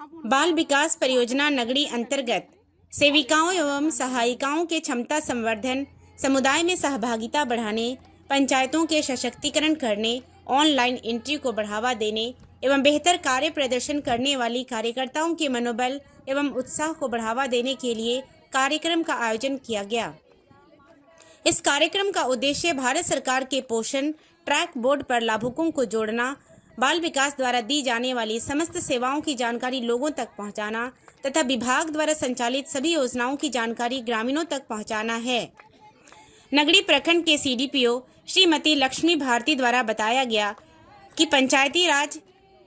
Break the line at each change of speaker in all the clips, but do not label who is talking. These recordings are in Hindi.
बाल विकास परियोजना नगरी अंतर्गत सेविकाओं एवं सहायिकाओं के क्षमता संवर्धन, समुदाय में सहभागिता बढ़ाने, पंचायतों के सशक्तिकरण करने, ऑनलाइन एंट्री को बढ़ावा देने एवं बेहतर कार्य प्रदर्शन करने वाली कार्यकर्ताओं के मनोबल एवं उत्साह को बढ़ावा देने के लिए कार्यक्रम का आयोजन किया गया। इस कार्यक्रम का उद्देश्य भारत सरकार के पोषण ट्रैक बोर्ड पर लाभुकों को जोड़ना, बाल विकास द्वारा दी जाने वाली समस्त सेवाओं की जानकारी लोगों तक पहुंचाना तथा विभाग द्वारा संचालित सभी योजनाओं की जानकारी ग्रामीणों तक पहुंचाना है। नगरी प्रखंड के सीडीपीओ श्रीमती लक्ष्मी भारती द्वारा बताया गया कि पंचायती राज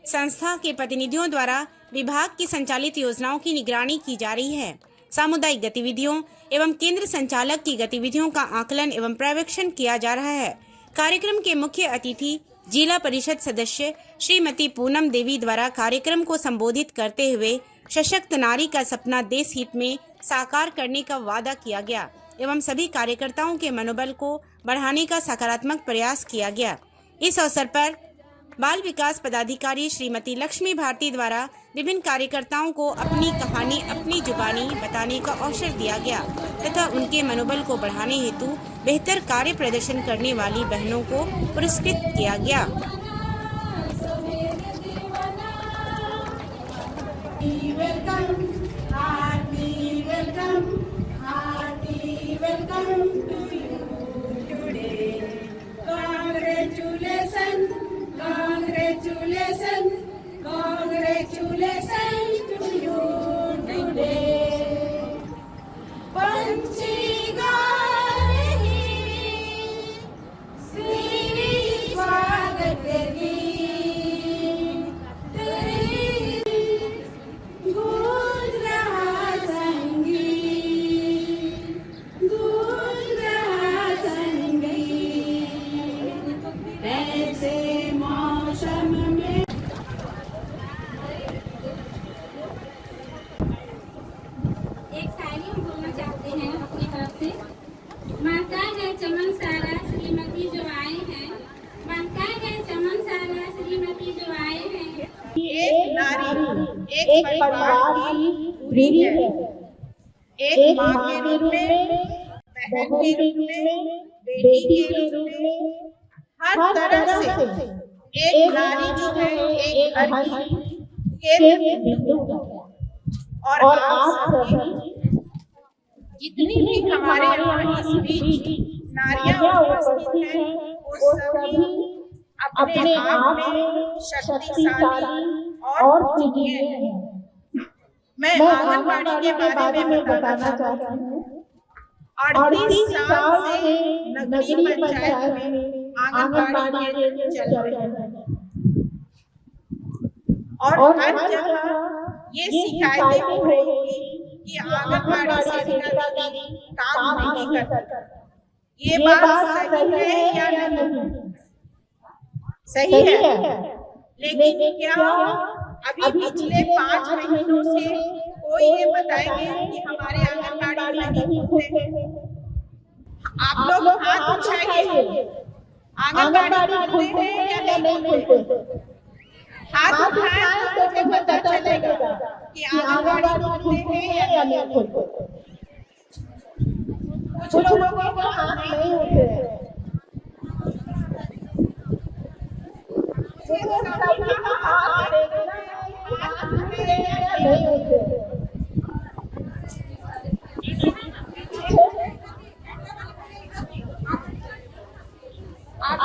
संस्था के प्रतिनिधियों द्वारा विभाग की संचालित योजनाओं की निगरानी की जा रही है। सामुदायिक गतिविधियों एवं केंद्र संचालक की गतिविधियों का आकलन एवं पर्यवेक्षण किया जा रहा है। कार्यक्रम के मुख्य अतिथि जिला परिषद सदस्य श्रीमती पूनम देवी द्वारा कार्यक्रम को संबोधित करते हुए सशक्त नारी का सपना देश हित में साकार करने का वादा किया गया एवं सभी कार्यकर्ताओं के मनोबल को बढ़ाने का सकारात्मक प्रयास किया गया। इस अवसर पर बाल विकास पदाधिकारी श्रीमती लक्ष्मी भारती द्वारा विभिन्न कार्यकर्ताओं को अपनी कहानी अपनी जुबानी बताने का अवसर दिया गया तथा उनके मनोबल को बढ़ाने हेतु बेहतर कार्य प्रदर्शन करने वाली बहनों को पुरस्कृत किया गया।
Congratulations to you today. पंछी गा रही श्री स्वागत गीत, गूंज रहा संगीत, गूंज रहा संगीत, ऐसे मौसम में
एक शायरी हम बोलना चाहते हैं अपनी तरफ से। महका है चमन सारा श्रीमती जो आए हैं, महका है चमन सारा श्रीमती जो आए हैं।
एक नारी एक परिवार की रीढ़ है, एक माँ के रूप में, बहन के रूप में, बेटी के रूप में, हर तरह से एक नारी जो है एक घर की केंद्र बिंदु है। और आप सभी जितनी भी हमारे यहाँ इस बीच नारियां उपस्थित हैं, वो सभी अपने आप में शक्तिशाली और पूजनीय हैं। मैं आंगनबाड़ी के बारे में बताना चाहती हूँ। 38 साल से नगरी पंचायत में आंगनबाड़ी केंद्र चल रहे हैं और हर जगह ये शिकायतें हो रही कि आंगनबाड़ी सेविका दीदी काम नहीं करती। ये बात सही है या नहीं? सही है, लेकिन क्या अभी पिछले 5 महीनों से कोई ये बताएंगे कि हमारे आंगनबाड़ी नहीं खुलते? आप लोग हाथ उठाइए, आंगनबाड़ी खुलते हैं या नहीं खुलते? हाथ उठाएं तो मुझे पता चलेगा कि आंगनबाड़ी खुलते हैं या नहीं खुलते। कुछ लोगों के हाथ नहीं उठे हैं। सभी का हाथ देखना है कि हाथ उठे हैं या नहीं उठे।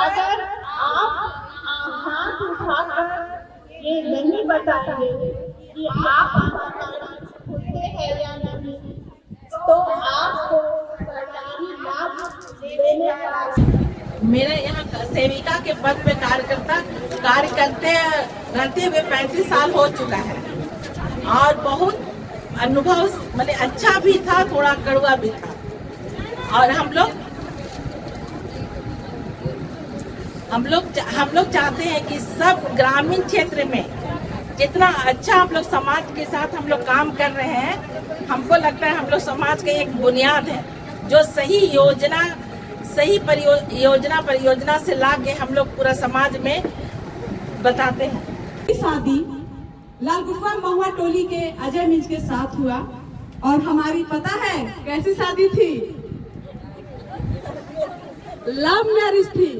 अगर आप हाथ उठाकर ये नहीं बताएंगे कि आप आंगनबाड़ी खुलते हैं या नहीं, तो आपको सरकारी लाभ देने वाला।
मेरा यहाँ सेविका के पद पे कार्य करते रहते हुए 35 साल हो चुका है और बहुत अनुभव मतलब अच्छा भी था, थोड़ा कड़वा भी था। और हम लोग चाहते हैं कि सब ग्रामीण क्षेत्र में जितना अच्छा हम लोग समाज के साथ हम लोग काम कर रहे हैं, हमको लगता है हम लोग समाज का एक बुनियाद है जो सही परियोजना से लाके हम लोग पूरा समाज में बताते हैं।
शादी
लालगुटवा महुआ टोली के अजय मिंज के साथ हुआ। और हमारी पता है कैसी शादी थी? लव मैरिज थी।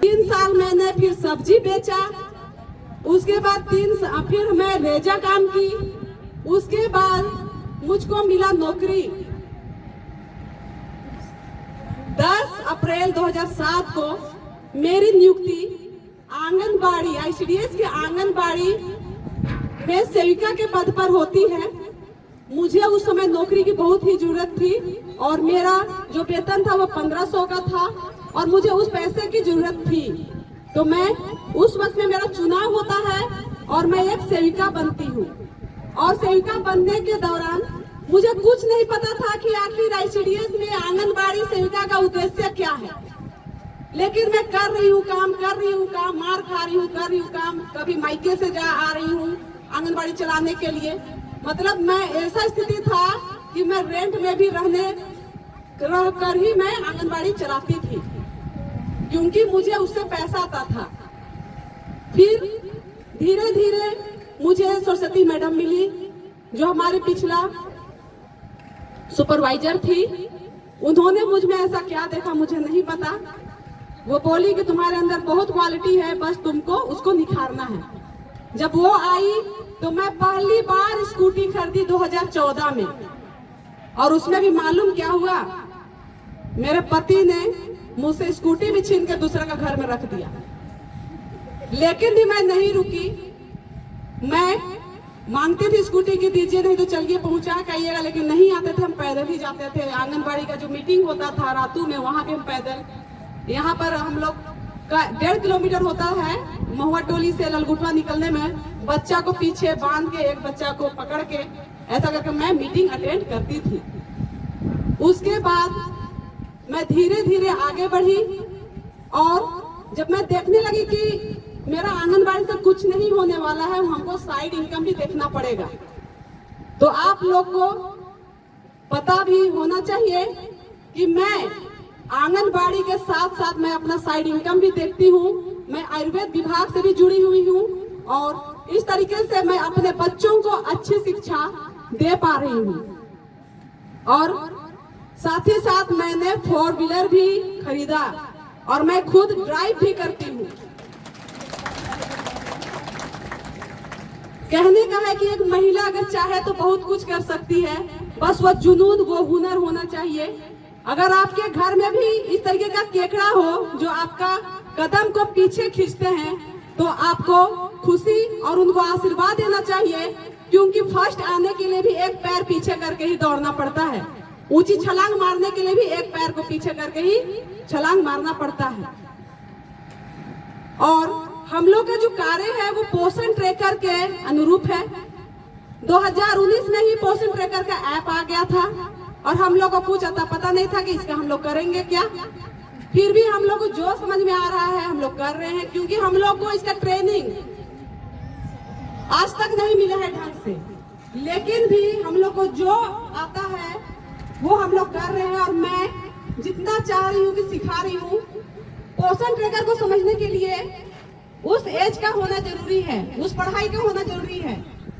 3 साल मैंने फिर सब्जी बेचा, उसके बाद फिर मैं रेजा काम की, उसके बाद मुझको मिला नौकरी। 10 अप्रैल 2007 को मेरी नियुक्ति आंगनबाड़ी ICDS के आंगनबाड़ी में सेविका के पद पर होती है। मुझे उस समय नौकरी की बहुत ही जरूरत थी और मेरा जो वेतन था वो 1500 का था और मुझे उस पैसे की जरूरत थी। तो मैं उस वक्त में मेरा चुनाव होता है और मैं एक सेविका बनती हूँ। और सेविका बनने के दौरान मुझे कुछ नहीं पता था कि आखिर ICDS में आंगनबाड़ी सेविका का उद्देश्य क्या है। लेकिन मैं कर रही हूँ काम, मार खा रही हूँ, कर रही हूँ काम। कभी मायके से आ रही हूँ आंगनबाड़ी चलाने के लिए। मतलब मैं ऐसा स्थिति था कि मैं रेंट में भी रह कर ही मैं आंगनबाड़ी चलाती थी, क्योंकि मुझे उससे पैसा आता था। फिर धीरे धीरे मुझे सरस्वती मैडम मिली, जो हमारे पिछला सुपरवाइजर थी। उन्होंने मुझ में ऐसा क्या देखा मुझे नहीं पता। वो बोली कि तुम्हारे अंदर बहुत क्वालिटी है, बस तुमको उसको निखारना है। जब वो आई तो मैं पहली बार स्कूटी खरीदी 2014 में। और उसमें भी मालूम क्या हुआ, मेरे पति ने मुझसे स्कूटी भी छीन के दूसरे का घर में रख दिया। लेकिन भी मैं नहीं रुकी। मैं मांगती थी स्कूटी की, दीजिए नहीं तो चलिए पहुंचा के आइएगा। लेकिन नहीं आते थे, हम पैदल ही जाते थे। आंगनबाड़ी का जो मीटिंग होता था रातू में, वहां भी हम पैदल। यहाँ पर हम लोग का 1.5 किलोमीटर होता है महुआ टोली से लालगुटवा निकलने में। बच्चा को पीछे बांध के, एक बच्चा को पकड़ के, ऐसा करके मैं मीटिंग अटेंड करती थी। उसके बाद मैं धीरे धीरे आगे बढ़ी और जब मैं देखने लगी कि मेरा आंगनबाड़ी से कुछ नहीं होने वाला है, हमको साइड इनकम भी देखना पड़ेगा। तो आप लोग को पता भी होना चाहिए कि मैं आंगनबाड़ी के साथ साथ मैं अपना साइड इनकम भी देखती हूँ। मैं आयुर्वेद विभाग से भी जुड़ी हुई हूँ और इस तरीके से मैं अपने बच्चों को अच्छी शिक्षा दे पा रही हूँ। और साथ ही साथ मैंने 4 व्हीलर भी खरीदा और मैं खुद ड्राइव भी करती हूँ। कहने का है कि एक महिला अगर चाहे तो बहुत कुछ कर सकती है, बस वो जुनून, वो हुनर होना चाहिए। अगर आपके घर में भी इस तरीके का केकड़ा हो जो आपका कदम को पीछे खींचते हैं, तो आपको खुशी और उनको आशीर्वाद देना चाहिए, क्योंकि फर्स्ट आने के लिए भी एक पैर पीछे करके ही दौड़ना पड़ता है। ऊंची छलांग मारने के लिए भी एक पैर को पीछे करके ही छलांग मारना पड़ता है। और हम लोग का जो कार्य है वो पोषण ट्रैकर के अनुरूप है। 2019 में ही पोषण ट्रैकर का ऐप आ गया था और हम लोग को कुछ पता नहीं था कि इसका हम लोग करेंगे क्या। फिर भी हम लोग को जो समझ में आ रहा है हम लोग कर रहे हैं, क्योंकि हम लोग को इसका ट्रेनिंग आज तक नहीं मिला है ढंग से। लेकिन भी हम लोग को जो आता है वो हम लोग कर रहे हैं और मैं जितना चाह रही हूँ कि सिखा रही हूँ। पोषण ट्रैकर को समझने के लिए उस एज का होना जरूरी है, उस पढ़ाई का होना जरूरी है।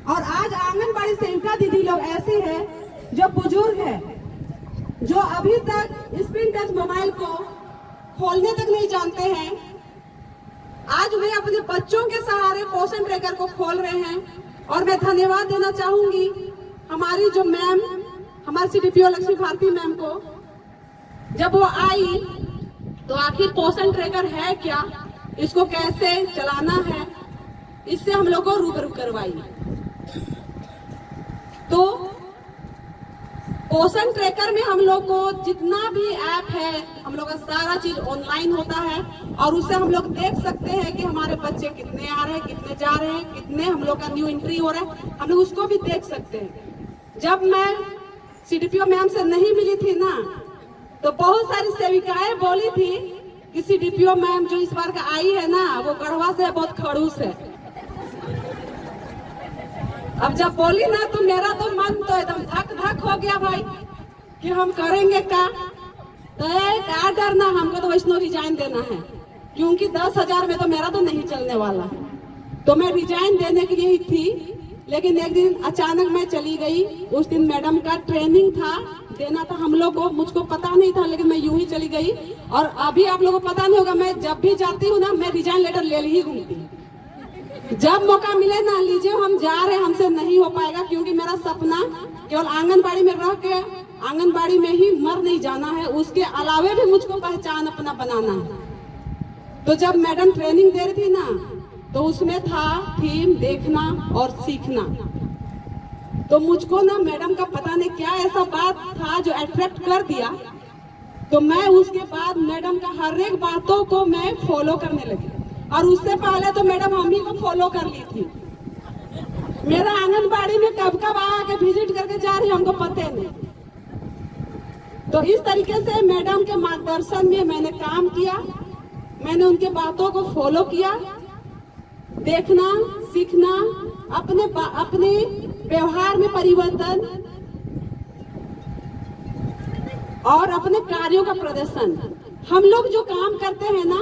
और आज आंगनबाड़ी सेविका दीदी लोग ऐसे हैं जो बुजुर्ग है, जो अभी तक स्क्रीन टच मोबाइल को खोलने तक नहीं जानते हैं। आज वे अपने बच्चों के सहारे पोषण ट्रैकर को खोल रहे हैं। और मैं धन्यवाद देना चाहूंगी हमारी जो मैम, हमारी CDPO लक्ष्मी भारती मैम को। जब वो आई तो आखिर पोषण ट्रैकर है क्या, इसको कैसे चलाना है, इससे हम लोग को रूबरू करवाई। तो पोषण ट्रैकर में हम लोग को जितना भी ऐप है, हम लोग का सारा चीज ऑनलाइन होता है और उससे हम लोग देख सकते हैं कि हमारे बच्चे कितने आ रहे हैं, कितने जा रहे हैं, कितने हम लोग का न्यू एंट्री हो रहा है, हम लोग उसको भी देख सकते हैं। जब मैं CDPO मैम से नहीं मिली थी ना, तो बहुत सारी सेविकाएं बोली थी कि CDPO मैम जो इस बार का आई है ना, वो गढ़वा से बहुत खड़ूस है। अब जब बोली ना तो मेरा तो मन तो एकदम धक धक हो गया भाई कि हम करेंगे क्या। तो क्या डरना, हमको तो वैष्णो रिजाइन देना है, क्योंकि 10,000 में तो मेरा तो नहीं चलने वाला है। तो मैं रिजाइन देने के लिए ही थी, लेकिन एक दिन अचानक मैं चली गई। उस दिन मैडम का ट्रेनिंग था, देना था हम लोग को, मुझको पता नहीं था, लेकिन मैं यूं ही चली गई। और अभी आप लोगों को पता नहीं होगा, मैं जब भी जाती हूँ ना, मैं रिजाइन लेटर ले ही घूमती हूँ। जब मौका मिले ना लीजिए, हम जा रहे, हमसे नहीं हो पाएगा, क्योंकि मेरा सपना केवल आंगनबाड़ी में रह के आंगनबाड़ी में ही मर नहीं जाना है, उसके अलावे भी मुझको पहचान अपना बनाना है। तो जब मैडम ट्रेनिंग दे रही थी ना, तो उसमें था थीम देखना और सीखना। तो मुझको ना मैडम का पता नहीं क्या ऐसा बात था जो अट्रैक्ट कर दिया। तो मैं उसके बाद मैडम का हर एक बातों को मैं फॉलो करने लगी। और उससे पहले तो मैडम हम ही को फॉलो कर ली थी। मेरा आंगनबाड़ी में कब कब आके विजिट करके जा रही हमको पता नहीं। तो इस तरीके से मैडम के मार्गदर्शन में मैंने काम किया, मैंने उनके बातों को फॉलो किया। देखना, सीखना, अपने व्यवहार में परिवर्तन और अपने कार्यों का प्रदर्शन। हम लोग जो काम करते हैं ना,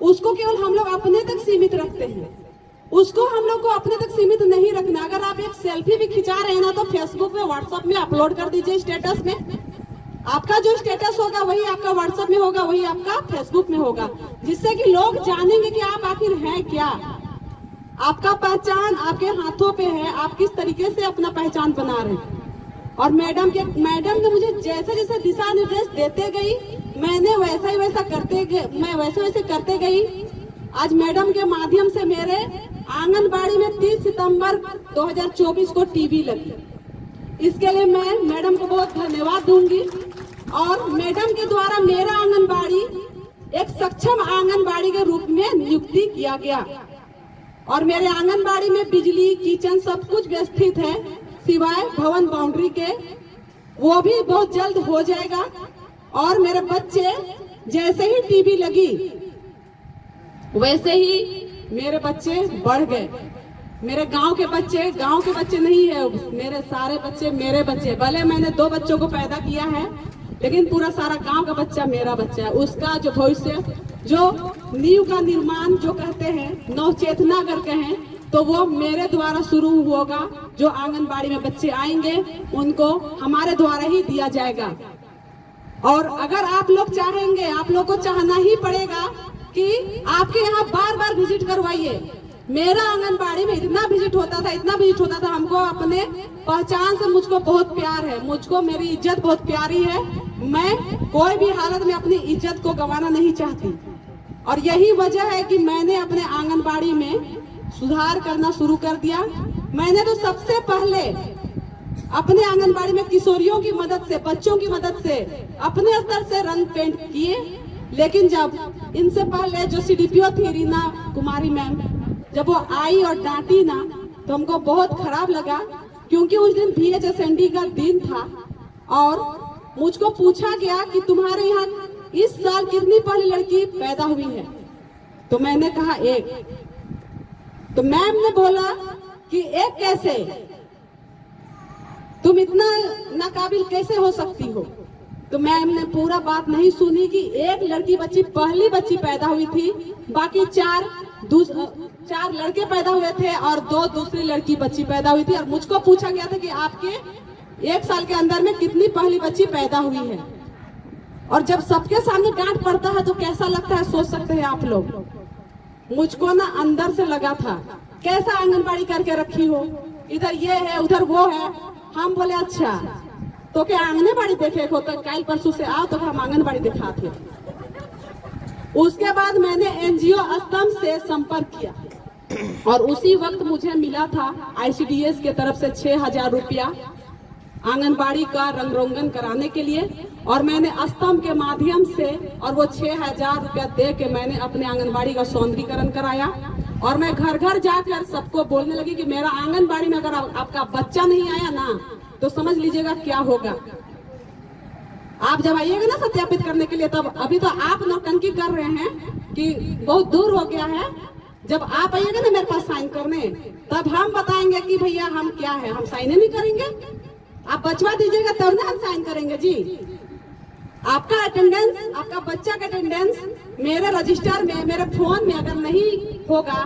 उसको केवल हम लोग अपने तक सीमित रखते हैं, उसको हम लोग को अपने तक सीमित नहीं रखना। अगर आप एक सेल्फी भी खिंचा रहे हैं ना, तो फेसबुक में, व्हाट्सएप में अपलोड कर दीजिए स्टेटस में। आपका जो स्टेटस होगा वही आपका व्हाट्सएप में होगा, वही आपका फेसबुक में होगा, जिससे कि लोग जानेंगे कि आप आखिर हैं क्या। आपका पहचान आपके हाथों पे है, आप किस तरीके से अपना पहचान बना रहे हैं। और मैडम ने मुझे जैसे जैसे दिशा निर्देश देते गई, मैंने वैसा ही वैसा करते गई। आज मैडम के माध्यम से मेरे आंगनबाड़ी में 30 सितंबर 2024 को टीवी लगी। इसके लिए मैं मैडम को बहुत धन्यवाद दूंगी। और मैडम के द्वारा मेरा आंगनबाड़ी एक सक्षम आंगनबाड़ी के रूप में नियुक्ति किया गया। और मेरे आंगनबाड़ी में बिजली, किचन सब कुछ व्यवस्थित है, सिवाय भवन बाउंड्री के, वो भी बहुत जल्द हो जाएगा। और मेरे बच्चे जैसे ही टीवी लगी वैसे ही मेरे बच्चे बढ़ गए। मेरे गांव के बच्चे नहीं है, मेरे सारे बच्चे मेरे बच्चे। भले मैंने 2 बच्चों को पैदा किया है, लेकिन पूरा सारा गांव का बच्चा मेरा बच्चा है। उसका जो भविष्य, जो नींव का निर्माण जो कहते हैं, नवचेतना करके हैं, तो वो मेरे द्वारा शुरू होगा। जो आंगनबाड़ी में बच्चे आएंगे उनको हमारे द्वारा ही दिया जाएगा। और अगर आप लोग चाहेंगे, आप लोग को चाहना ही पड़ेगा कि आपके यहाँ बार बार विजिट करवाइए। मेरा आंगनबाड़ी में इतना विजिट होता था, हमको अपने पहचान से मुझको बहुत प्यार है, मुझको मेरी इज्जत बहुत प्यारी है। मैं कोई भी हालत में अपनी इज्जत को गंवाना नहीं चाहती। और यही वजह है कि मैंने अपने आंगनबाड़ी में सुधार करना शुरू कर दिया। मैंने तो सबसे पहले अपने आंगनबाड़ी में किशोरियों की मदद से, बच्चों की मदद से अपने स्तर से रंग पेंट किए। लेकिन जब इनसे पहले जो सीडीपीओ थी रीना कुमारी मैम, जब वो आई और डांटी ना, तो हमको बहुत खराब लगा, क्योंकि उस दिन VHSND का दिन था। और मुझको पूछा गया कि तुम्हारे यहाँ इस साल कितनी पहली लड़की पैदा हुई है, तो मैंने कहा 1। तो मैम ने बोला कि 1 कैसे, तुम इतना नाकाबिल कैसे हो सकती हो। तो मैम ने पूरा बात नहीं सुनी कि 1 लड़की बच्ची, पहली बच्ची पैदा हुई थी, बाकी 4 लड़के पैदा हुए थे और 2 दूसरी लड़की बच्ची पैदा हुई थी। और मुझको पूछा गया था कि आपके 1 साल के अंदर में कितनी पहली बच्ची पैदा हुई है। और जब सबके सामने डांट पड़ता है तो कैसा लगता है, सोच सकते हैं आप लोग। मुझको ना अंदर से लगा था, कैसा आंगनबाड़ी करके रखी हो, इधर ये है उधर वो है। हम बोले अच्छा तो क्या आंगनबाड़ी देखे हो, तो कल परसों से आओ तो हम आंगनबाड़ी दिखाते। उसके बाद मैंने NGO स्तंभ से संपर्क किया और उसी वक्त मुझे मिला था ICDS के तरफ से 6000 रुपया आंगनबाड़ी का रंग रोगन कराने के लिए। और मैंने स्तंभ के माध्यम से और वो 6000 रुपया दे के मैंने अपने आंगनबाड़ी का सौंदर्यीकरण कराया। और मैं घर घर जाकर सबको बोलने लगी कि मेरा आंगनबाड़ी में अगर आपका बच्चा नहीं आया ना, तो समझ लीजिएगा क्या होगा। आप जब आइएगा ना सत्यापित करने के लिए, तब अभी तो आप नौटंकी कर रहे हैं कि बहुत दूर हो गया है। जब आप आइएगा ना मेरे पास साइन करने, तब हम बताएंगे कि भैया हम क्या है, हम साइन नहीं करेंगे। आप बचवा दीजिएगा तब ना हम साइन करेंगे जी। आपका अटेंडेंस, आपका बच्चा का अटेंडेंस मेरे रजिस्टर में, मेरे फोन में अगर नहीं होगा,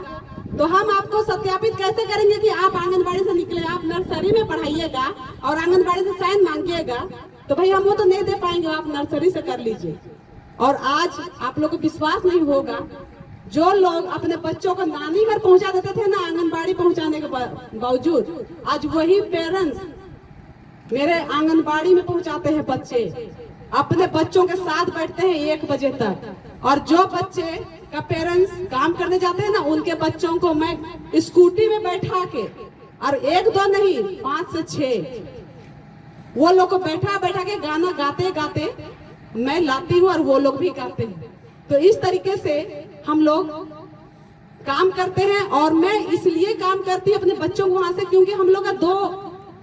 तो हम आपको सत्यापित कैसे करेंगे कि आप आंगनबाड़ी से निकले, आप नर्सरी में पढ़ाइएगा और आंगनबाड़ी से साइन मांगिएगा? तो भाई हम वो तो नहीं दे पाएंगे, आप नर्सरी से कर लीजिए। और आज आप लोग को विश्वास नहीं होगा, जो लोग अपने बच्चों को नानी घर पहुंचा देते थे ना आंगनबाड़ी पहुंचाने के बावजूद, आज वही पेरेंट्स मेरे आंगनबाड़ी में पहुंचाते हैं बच्चे, अपने बच्चों के साथ बैठते हैं 1 बजे तक। और जो बच्चे का पेरेंट्स काम करने जाते हैं ना, उनके बच्चों को मैं स्कूटी में बैठा के, और 1-2 नहीं 5 से 6 वो लोग को बैठा के गाना गाते गाते मैं लाती हूँ और वो लोग भी गाते हैं। तो इस तरीके से हम लोग काम करते हैं। और मैं इसलिए काम करती हूँ अपने बच्चों को वहां से, क्योंकि हम लोग का 2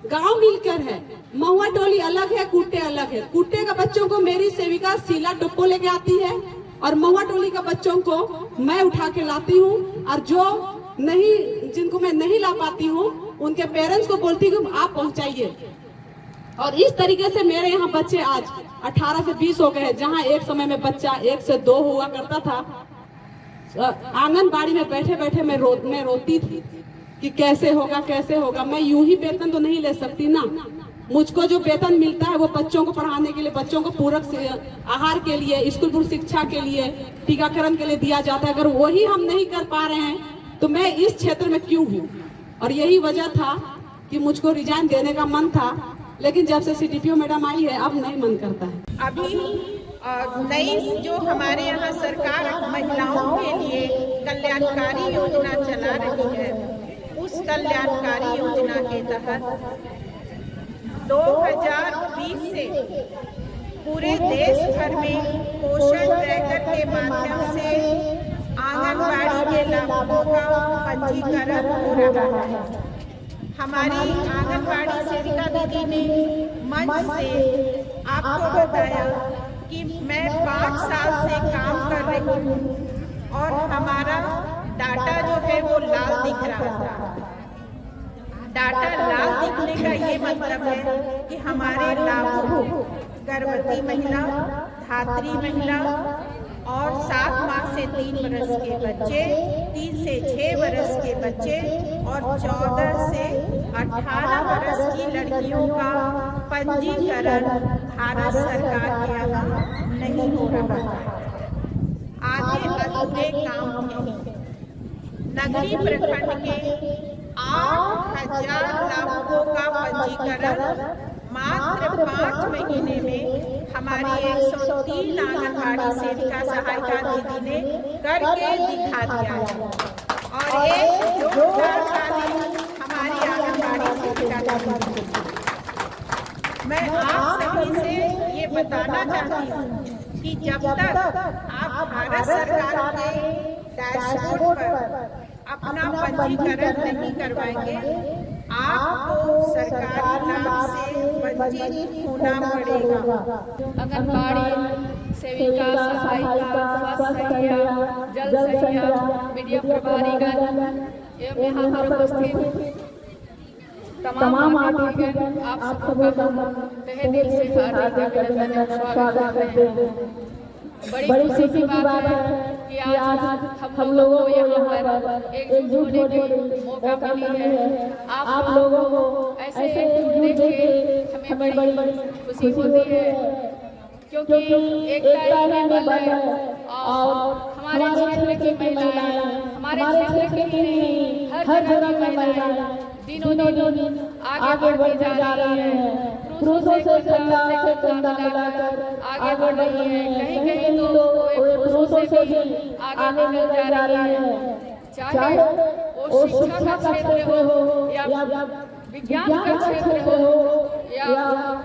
गांव मिलकर है। महुआ टोली अलग है, कुट्टे अलग है। कुट्टे का बच्चों को मेरी सेविका शीला टोप्पो लेके आती है और महुआ टोली का बच्चों को मैं उठा के लाती हूँ। और जो नहीं, जिनको मैं नहीं ला पाती हूँ, उनके पेरेंट्स को बोलती हूँ आप पहुंचाइए। और इस तरीके से मेरे यहाँ बच्चे आज 18 से 20 हो गए हैं। जहाँ एक समय में बच्चा 1 से 2 हुआ करता था, आंगनबाड़ी में बैठे बैठे मैं रोती थी कि कैसे होगा। मैं यूं ही वेतन तो नहीं ले सकती ना, मुझको जो वेतन मिलता है वो बच्चों को पढ़ाने के लिए, बच्चों को पूरक आहार के लिए, स्कूल पूर्व शिक्षा के लिए, टीकाकरण के लिए दिया जाता है। अगर वही हम नहीं कर पा रहे हैं तो मैं इस क्षेत्र में क्यों हूँ? और यही वजह था कि मुझको रिजाइन देने का मन था, लेकिन जब से CDPO मैडम आई है अब नहीं मन करता है।
अभी नई जो हमारे यहाँ सरकार महिलाओं के लिए कल्याणकारी योजना चला रही है, उस कल्याणकारी योजना के तहत 2020 से पूरे देश भर में पोषण ट्रैकर के माध्यम से आंगनबाड़ी के लाभुकों का पंजीकरण हो रहा है। हमारी आंगनबाड़ी सेविका दीदी ने मंच से आपको बताया कि मैं 5 साल से काम कर रही हूँ और हमारा डाटा जो है वो लाल दिख रहा था। डाटा लाल दिखने का ये मतलब है कि हमारे लाभुक गर्भवती महिला, धात्री महिला और 7 माह से 3 वर्ष के बच्चे, 3 से 6 वर्ष के बच्चे और 14 से 18 वर्ष की लड़कियों का पंजीकरण भारत सरकार के यहाँ नहीं हो रहा है। आगे अधूरे काम हैं। नगरी प्रखंड के 8,000 लाभुकों का पंजीकरण मात्र 5 महीने में हमारी 103 आंगनबाड़ी सेविका सहायिका दीदी ने करके दिखा दिया है। और एक जोरदार ताली हमारी आंगनबाड़ी सेविका दीदी। मैं आप सभी से ये बताना चाहती हूँ कि जब तक आप भारत सरकार के डैशबोर्ड पर अपना पंजीकरण नहीं करवाएंगे, आपको सरकारी लाभ से वंचित होना पड़ेगा।
आंगनबाड़ी सेविका, सहायिका, स्वास्थ्य सहिया, जल सहिया, मीडिया प्रभारीगण एवं यहाँ पर उपस्थित तमाम आतिथ्यगण, आप सबका तहे दिल से हार्दिक अभिनंदन स्वागत करते हैं। बड़ी खुशी की बात है कि आज हम लोगों को यहाँ पर एकजुट होने की मौका मिली है। आप लोगों को ऐसे एकजुट देख के हमें बड़ी खुशी होती है, क्योंकि एकता में बल है। और हमारे क्षेत्र की महिलाएं, हमारे क्षेत्र की नहीं, हर जगह की महिलाएं दिनों दिन आगे बढ़ती जा रही है। पुरुषों से कंधा मिलाकर आगे बढ़ रही है। कहीं तो पुरुषों से भी आगे निकल जा रही है। चाहे वो शिक्षा का क्षेत्र हो या विज्ञान का क्षेत्र हो या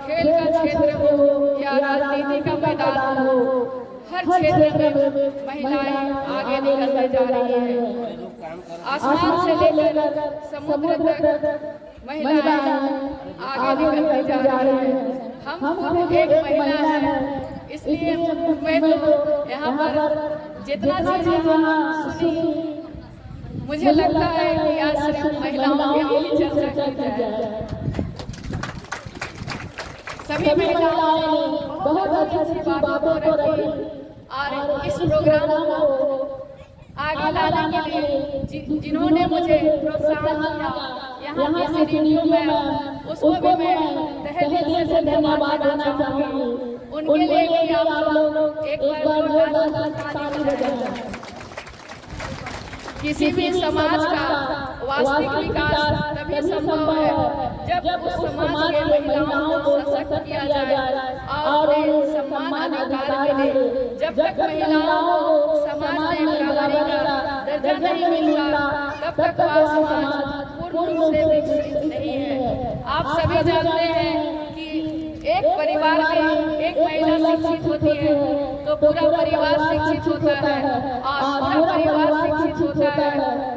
खेल का क्षेत्र हो या राजनीति का मैदान हो, हर क्षेत्र में महिलाएं आगे निकलते जा रही है। आसमान से लेकर समुद्र तक महिलाएं आगे निकलती जा रही है। हम एक महिला है, इसलिए मैं तो यहाँ पर जितना चीजें यहाँ सुनी, मुझे लगता है कि आज सिर्फ महिलाओं के लिए चर्चा की जाए। सभी महिलाओं ने बहुत अच्छी बातों को रखी और इस प्रोग्राम को आगे लाने के लिए जिन्होंने मुझे प्रोत्साहन दिया, यहाँ की सीडीपीओ में उसको भी मैं तहे दिल से धन्यवाद देना चाहूँगी। उनके लिए भी आप लोग एक बार जोरदार ताली बजाएं। किसी भी समाज का वास्तविक विकास तभी संभव है जब उस समाज के महिलाओं को सशक्त किया जाए और उन्हें सम्मान अधिकार मिले। जब तक महिलाओं को समाज में बराबरी का दर्जा नहीं मिलता, तब तक वह समाज पूर्ण रूप से विकसित नहीं है। आप सभी जानते हैं कि एक परिवार में एक महिला शिक्षित होती है तो पूरा परिवार शिक्षित होता है, और पूरा परिवार शिक्षित होता है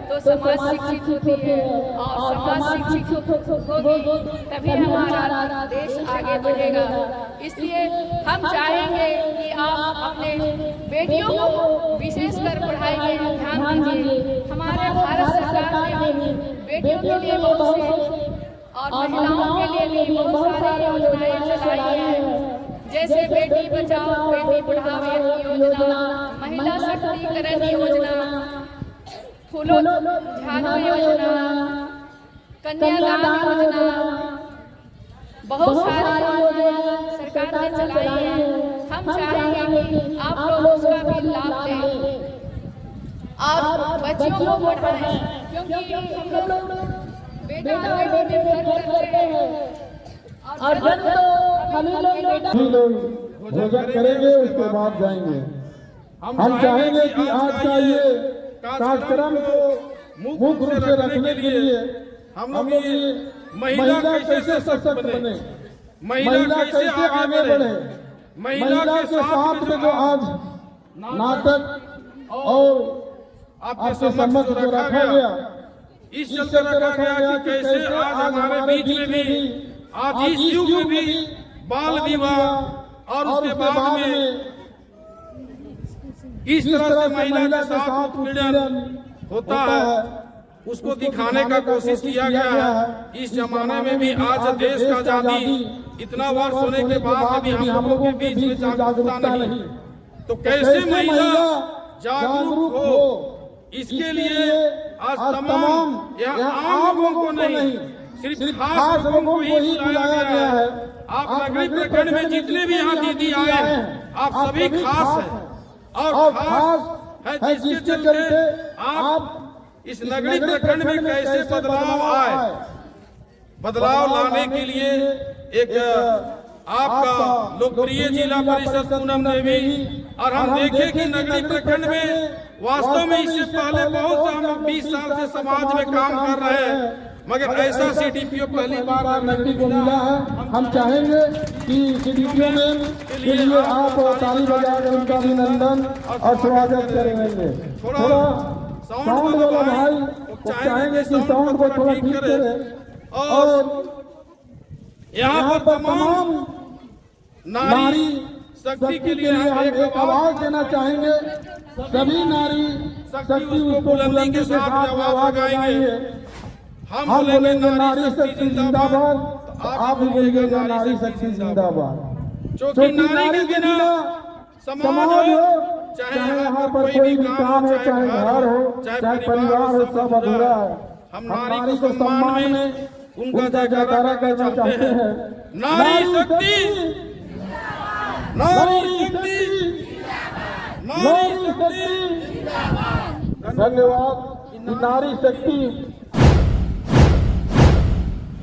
तो समाज शिक्षित होती है, और समाज शिक्षित होगी तभी हमारा देश आगे बढ़ेगा। इसलिए हम चाहेंगे कि आप अपने बेटियों को विशेषकर पढ़ाई में ध्यान दीजिए। हमारे भारत सरकार ने बेटियों के लिए बहुत से और महिलाओं के लिए भी बहुत सारी योजनाएं चलाई हैं, जैसे बेटी बचाओ बेटी पढ़ाओ योजना, महिला सशक्तिकरण योजना, फूलों झाड़ू योजना, कन्यादान योजना, बहुत सारी योजनाएं सरकार ने चलाई हैं। हम चाहेंगे कि आप लोग उसका भी लाभ लें और बच्चियों को पढ़ाएं, क्योंकि हम लोग बेटा बेटी में फर्क करते हैं और जब तो हम लोग
भोजन करेंगे उसके बाद जाएंगे। हम चाहेंगे कि आज का ये कार्यक्रम को मुख्य रूप से रखने के लिए हम लोग ये महिला कैसे सशक्त बने, महिला कैसे आगे बढ़े, महिला के साथ में जो आज नाटक और आपके समक्ष जो रखा गया, इस चलते रखा गया कि कैसे आज हमारे बीच में भी आज इस युग में भी बाल विवाह और उसके बाद में इस तरह से महिला के साथ उत्पीड़न होता है, उसको दिखाने का कोशिश किया गया है। इस जमाने में भी आज देश का आजादी इतना वर्ष होने के बाद भी हम लोगों के बीच में जागरूकता नहीं, तो कैसे महिला जागरूक हो, इसके लिए आज तमाम यहाँ आम लोगों को नहीं सिर्फ खास लोगों को ही बुलाया गया है। आप नगरी प्रखंड में जितने भी यहाँ दीदी आए हैं, आप सभी खास हैं और खास है जिसके चलते आप इस नगरी प्रखंड में कैसे बदलाव आए, बदलाव लाने के लिए एक आपका लोकप्रिय जिला परिषद पूनम देवी, और हम देखें कि नगरी प्रखंड में वास्तव में इससे पहले बहुत से हम लोग 20 साल से समाज में काम कर रहे हैं, मगर ऐसा सीडीपीओ पहली बार नगरी को मिला है। हम चाहेंगे कि सीडीपीओ में के लिए आप ताली बजाकर उनका अभिनंदन और स्वागत करेंगे। थोड़ा साउंड वाला भाई चाहेंगे कि साउंड को थोड़ा ठीक करें, और यहाँ पर तमाम नारी शक्ति के लिए हम एक आवाज देना चाहेंगे। सभी नारी शक्ति उसको बुलंदी के साथ आवाज गाएंगे। हम बोलेंगे नारी शक्ति जिंदाबाद, तो आप भी बोलेंगे नारी शक्ति जिंदाबाद। क्योंकि नारी के बिना समाज हो, चाहे यहाँ पर कोई भी काम हो, चाहे घर हो, चाहे परिवार हो, सब अधूरा है। हम नारी को सम्मान में उनका जयकारा करना चाहते हैं। नारी शक्ति, नारी शक्ति, नारी शक्ति। धन्यवाद। नारी शक्ति